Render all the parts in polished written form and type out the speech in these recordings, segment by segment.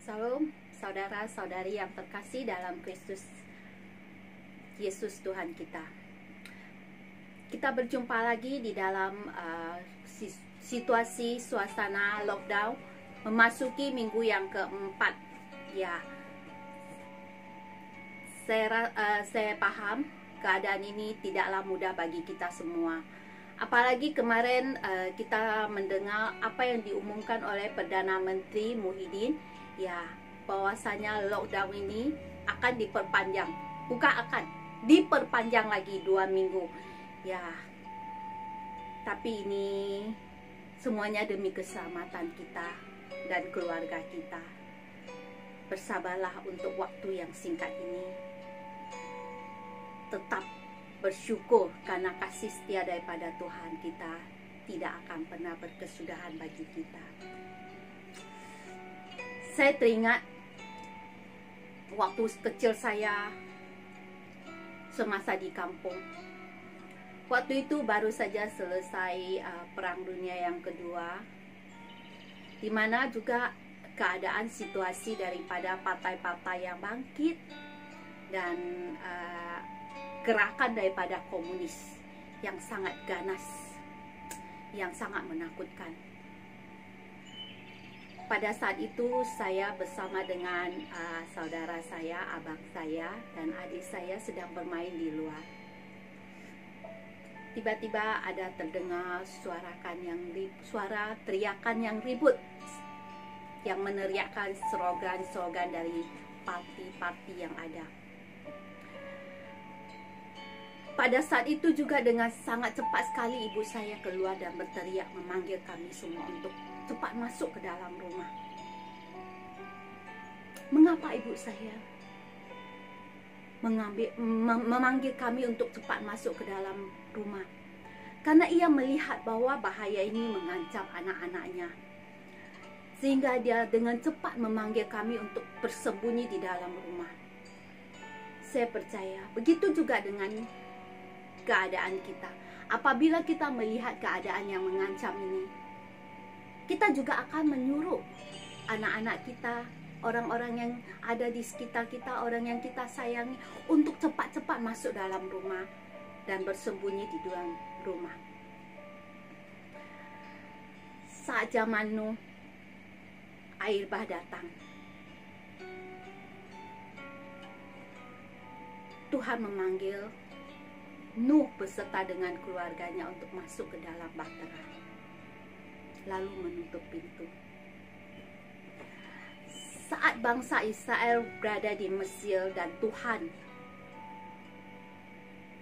Salam saudara-saudari yang terkasih dalam Kristus Yesus Tuhan kita. Kita berjumpa lagi di dalam situasi suasana lockdown, memasuki minggu yang keempat. Ya, saya paham keadaan ini tidaklah mudah bagi kita semua. Apalagi kemarin kita mendengar apa yang diumumkan oleh Perdana Menteri Muhyiddin, ya, bahwasanya lockdown ini akan diperpanjang. Bukan akan, diperpanjang lagi 2 minggu. Ya, tapi ini semuanya demi keselamatan kita dan keluarga kita. Bersabarlah untuk waktu yang singkat ini. Tetap bersyukur karena kasih setia daripada Tuhan kita tidak akan pernah berkesudahan bagi kita. Saya teringat waktu kecil saya semasa di kampung. Waktu itu baru saja selesai Perang Dunia yang kedua, di mana juga keadaan situasi daripada partai-partai yang bangkit dan gerakan daripada komunis yang sangat ganas, yang sangat menakutkan. Pada saat itu saya bersama dengan saudara saya, abang saya, dan adik saya sedang bermain di luar. Tiba-tiba ada terdengar suara teriakan yang ribut, yang meneriakkan slogan-slogan dari parti-parti yang ada. Pada saat itu juga dengan sangat cepat sekali ibu saya keluar dan berteriak memanggil kami semua untuk cepat masuk ke dalam rumah. Mengapa ibu saya memanggil kami untuk cepat masuk ke dalam rumah? Karena ia melihat bahwa bahaya ini mengancam anak-anaknya, sehingga dia dengan cepat memanggil kami untuk bersembunyi di dalam rumah. Saya percaya begitu juga dengan keadaan kita. Apabila kita melihat keadaan yang mengancam ini, kita juga akan menyuruh anak-anak kita, orang-orang yang ada di sekitar kita, orang yang kita sayangi, untuk cepat-cepat masuk dalam rumah dan bersembunyi di dalam rumah. Saat zaman Nuh, air bah datang. Tuhan memanggil Nuh beserta dengan keluarganya untuk masuk ke dalam bahtera, lalu menutup pintu. Saat bangsa Israel berada di Mesir dan Tuhan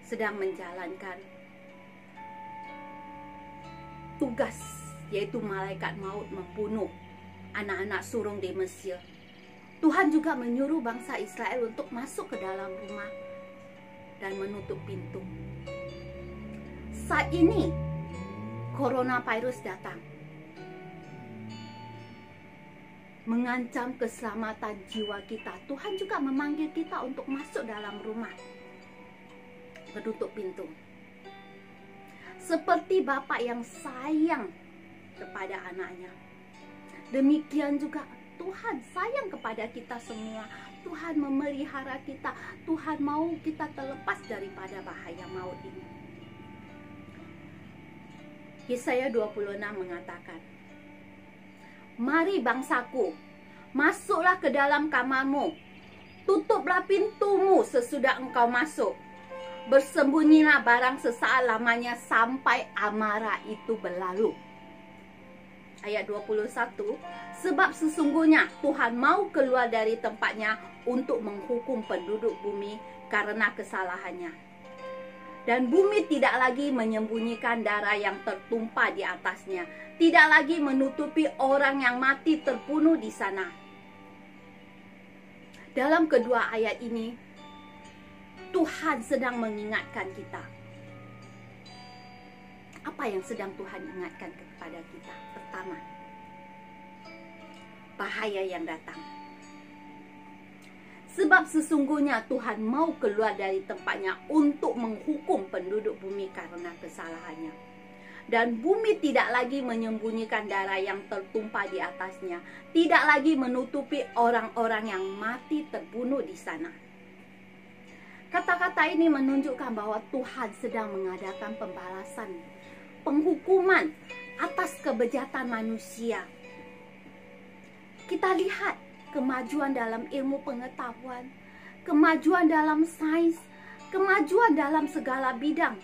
sedang menjalankan tugas, yaitu malaikat maut membunuh anak-anak sulung di Mesir, Tuhan juga menyuruh bangsa Israel untuk masuk ke dalam rumah dan menutup pintu. Saat ini coronavirus datang, mengancam keselamatan jiwa kita. Tuhan juga memanggil kita untuk masuk dalam rumah, menutup pintu. Seperti Bapa yang sayang kepada anaknya, demikian juga Tuhan sayang kepada kita semua. Tuhan memelihara kita. Tuhan mau kita terlepas daripada bahaya maut ini. Yesaya 26 mengatakan, "Mari bangsaku, masuklah ke dalam kamarmu, tutuplah pintumu sesudah engkau masuk. Bersembunyilah barang sesaat lamanya sampai amarah itu berlalu." Ayat 21, "Sebab sesungguhnya Tuhan mau keluar dari tempatnya untuk menghukum penduduk bumi karena kesalahannya. Dan bumi tidak lagi menyembunyikan darah yang tertumpah di atasnya, tidak lagi menutupi orang yang mati terbunuh di sana." Dalam kedua ayat ini, Tuhan sedang mengingatkan kita. Apa yang sedang Tuhan ingatkan kepada kita? Pertama, bahaya yang datang. Sebab sesungguhnya Tuhan mau keluar dari tempatnya untuk menghukum penduduk bumi karena kesalahannya. dan bumi tidak lagi menyembunyikan darah yang tertumpah di atasnya, tidak lagi menutupi orang-orang yang mati terbunuh di sana. Kata-kata ini menunjukkan bahwa Tuhan sedang mengadakan pembalasan, penghukuman atas kebejatan manusia. Kita lihat kemajuan dalam ilmu pengetahuan, kemajuan dalam sains, kemajuan dalam segala bidang.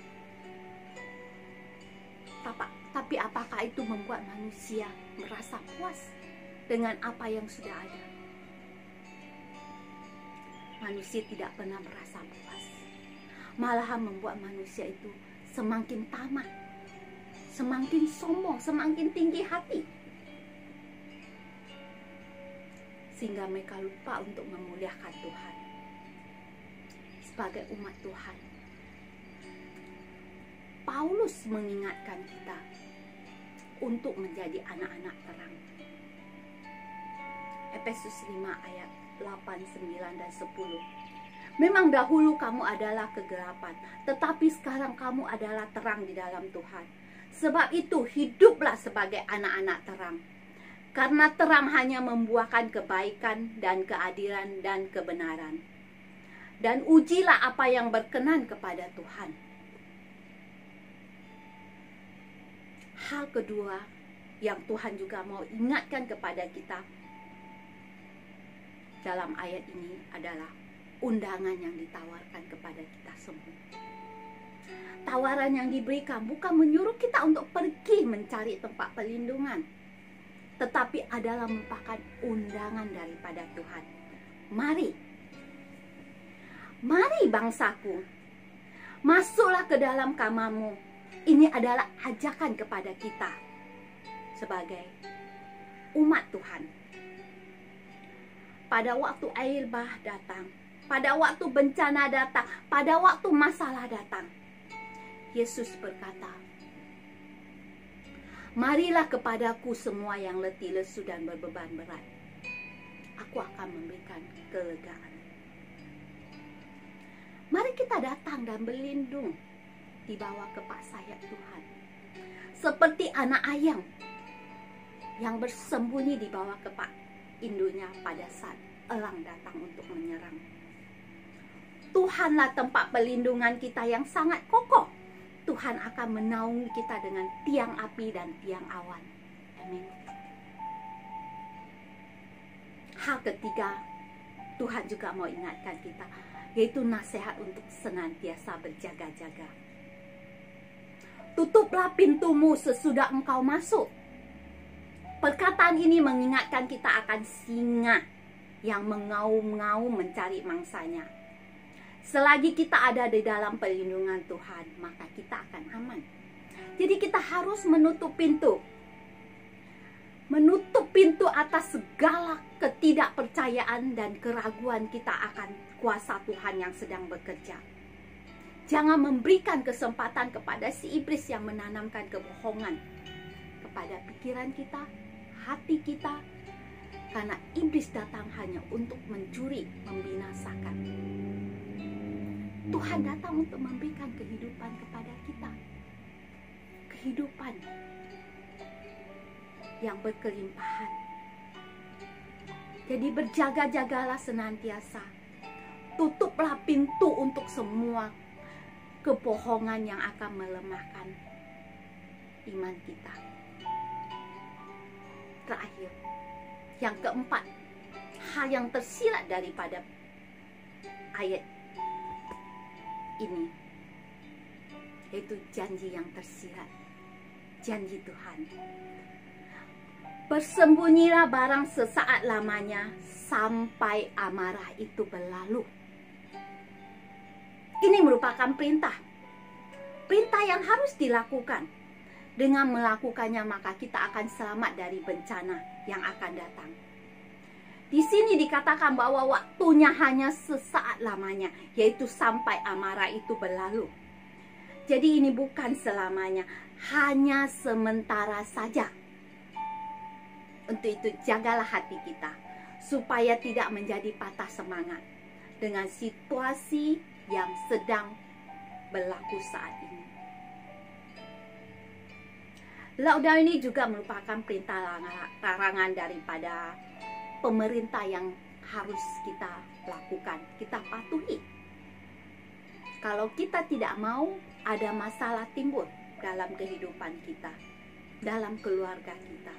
Tapi apakah itu membuat manusia merasa puas dengan apa yang sudah ada? Manusia tidak pernah merasa puas. Malahan membuat manusia itu semakin tamak, semakin sombong, semakin tinggi hati. Sehingga mereka lupa untuk memuliakan Tuhan. Sebagai umat Tuhan, Paulus mengingatkan kita untuk menjadi anak-anak terang. Efesus 5 ayat 8, 9, dan 10. Memang dahulu kamu adalah kegelapan, tetapi sekarang kamu adalah terang di dalam Tuhan. Sebab itu hiduplah sebagai anak-anak terang. Karena terang hanya membuahkan kebaikan dan keadilan dan kebenaran. Dan ujilah apa yang berkenan kepada Tuhan. Hal kedua yang Tuhan juga mau ingatkan kepada kita dalam ayat ini adalah undangan yang ditawarkan kepada kita semua. Tawaran yang diberikan bukan menyuruh kita untuk pergi mencari tempat perlindungan, tetapi adalah merupakan undangan daripada Tuhan. Mari bangsaku, masuklah ke dalam kamarmu. Ini adalah ajakan kepada kita sebagai umat Tuhan. Pada waktu air bah datang, pada waktu bencana datang, pada waktu masalah datang, Yesus berkata, marilah kepadaku semua yang letih lesu dan berbeban berat. Aku akan memberikan kelegaan. Mari kita datang dan berlindung di bawah kepak sayap Tuhan. Seperti anak ayam yang bersembunyi di bawah kepak induknya pada saat elang datang untuk menyerang. Tuhanlah tempat perlindungan kita yang sangat kokoh. Tuhan akan menaungi kita dengan tiang api dan tiang awan. Amin. Hal ketiga, Tuhan juga mau ingatkan kita, yaitu nasihat untuk senantiasa berjaga-jaga. Tutuplah pintumu sesudah engkau masuk. Perkataan ini mengingatkan kita akan singa yang mengaum-ngaum mencari mangsanya. Selagi kita ada di dalam perlindungan Tuhan, maka kita akan aman. Jadi kita harus menutup pintu. Menutup pintu atas segala ketidakpercayaan dan keraguan kita akan kuasa Tuhan yang sedang bekerja. Jangan memberikan kesempatan kepada si iblis yang menanamkan kebohongan kepada pikiran kita, hati kita. Karena iblis datang hanya untuk mencuri, membinasakan. Tuhan datang untuk memberikan kehidupan kepada kita. Kehidupan yang berkelimpahan. Jadi berjaga-jagalah senantiasa. Tutuplah pintu untuk semua kebohongan yang akan melemahkan iman kita. Terakhir, yang keempat, hal yang tersirat daripada ayat ini, yaitu janji yang tersirat, janji Tuhan. Bersembunyilah barang sesaat lamanya sampai amarah itu berlalu. Ini merupakan perintah yang harus dilakukan. Dengan melakukannya maka kita akan selamat dari bencana yang akan datang. Di sini dikatakan bahwa waktunya hanya sesaat lamanya, yaitu sampai amarah itu berlalu. Jadi ini bukan selamanya, hanya sementara saja. Untuk itu jagalah hati kita, supaya tidak menjadi patah semangat dengan situasi yang sedang berlaku saat ini. Lockdown ini juga merupakan perintah larangan daripada pemerintah yang harus kita lakukan, kita patuhi. Kalau kita tidak mau, ada masalah timbul dalam kehidupan kita, dalam keluarga kita.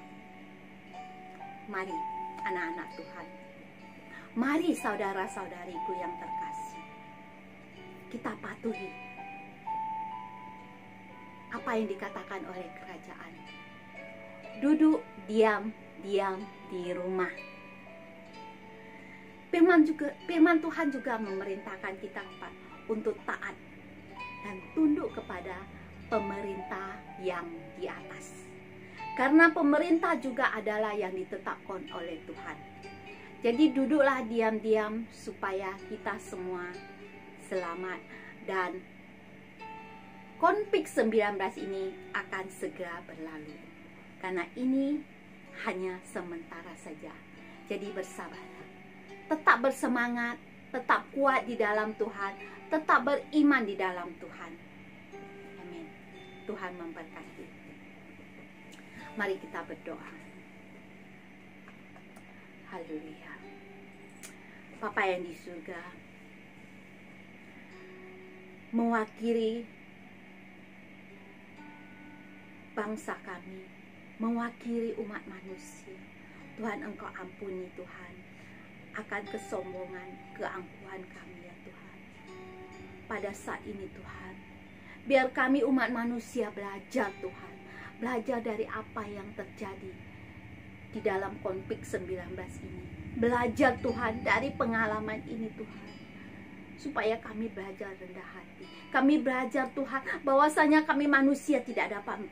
Mari anak-anak Tuhan, mari saudara-saudariku yang terkasih, kita patuhi apa yang dikatakan oleh kerajaan. Duduk diam di rumah. Firman Tuhan juga memerintahkan kita untuk taat dan tunduk kepada pemerintah yang di atas. Karena pemerintah juga adalah yang ditetapkan oleh Tuhan. Jadi duduklah diam-diam supaya kita semua selamat, dan COVID-19 ini akan segera berlalu. Karena ini hanya sementara saja. Jadi bersabarlah. Tetap bersemangat, tetap kuat di dalam Tuhan, tetap beriman di dalam Tuhan. Amin. Tuhan memberkati. Mari kita berdoa. Haleluya. Bapa yang di surga, mewakili bangsa kami, mewakili umat manusia, Tuhan, Engkau ampuni Tuhan akan kesombongan, keangkuhan kami ya Tuhan. Pada saat ini Tuhan, biar kami umat manusia belajar Tuhan, belajar dari apa yang terjadi di dalam COVID-19 ini. Belajar Tuhan dari pengalaman ini Tuhan, supaya kami belajar rendah hati. Kami belajar Tuhan bahwasanya kami manusia tidak dapat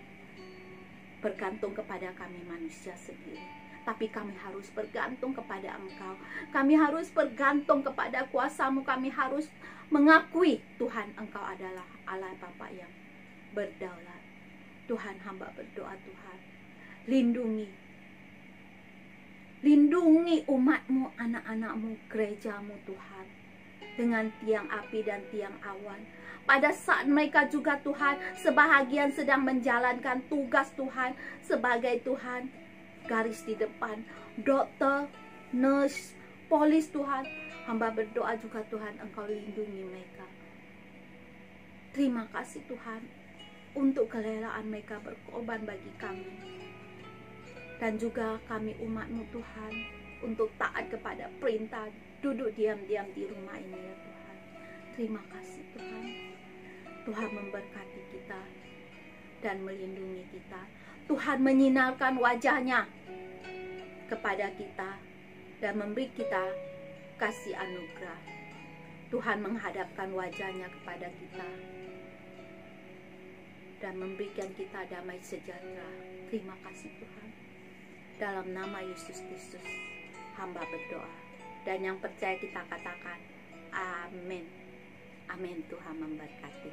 bergantung kepada kami manusia sendiri, tapi kami harus bergantung kepada Engkau. Kami harus bergantung kepada kuasa-Mu. Kami harus mengakui Tuhan, Engkau adalah Allah Bapa yang berdaulat. Tuhan, hamba berdoa Tuhan, lindungi umat-Mu, anak-anak-Mu, gereja-Mu Tuhan, dengan tiang api dan tiang awan. Pada saat mereka juga Tuhan, sebahagian sedang menjalankan tugas Tuhan sebagai Tuhan garis di depan, dokter, nurse, polis Tuhan, hamba berdoa juga Tuhan, Engkau lindungi mereka. Terima kasih Tuhan untuk kerelaan mereka berkorban bagi kami, dan juga kami umat-Mu Tuhan untuk taat kepada perintah duduk diam-diam di rumah ini ya Tuhan. Terima kasih Tuhan. Tuhan memberkati kita dan melindungi kita. Tuhan menyinarkan wajah-Nya kepada kita dan memberi kita kasih anugerah. Tuhan menghadapkan wajah-Nya kepada kita dan memberikan kita damai sejahtera. Terima kasih Tuhan. Dalam nama Yesus Kristus hamba berdoa, dan yang percaya kita katakan amin. Amin. Tuhan memberkati.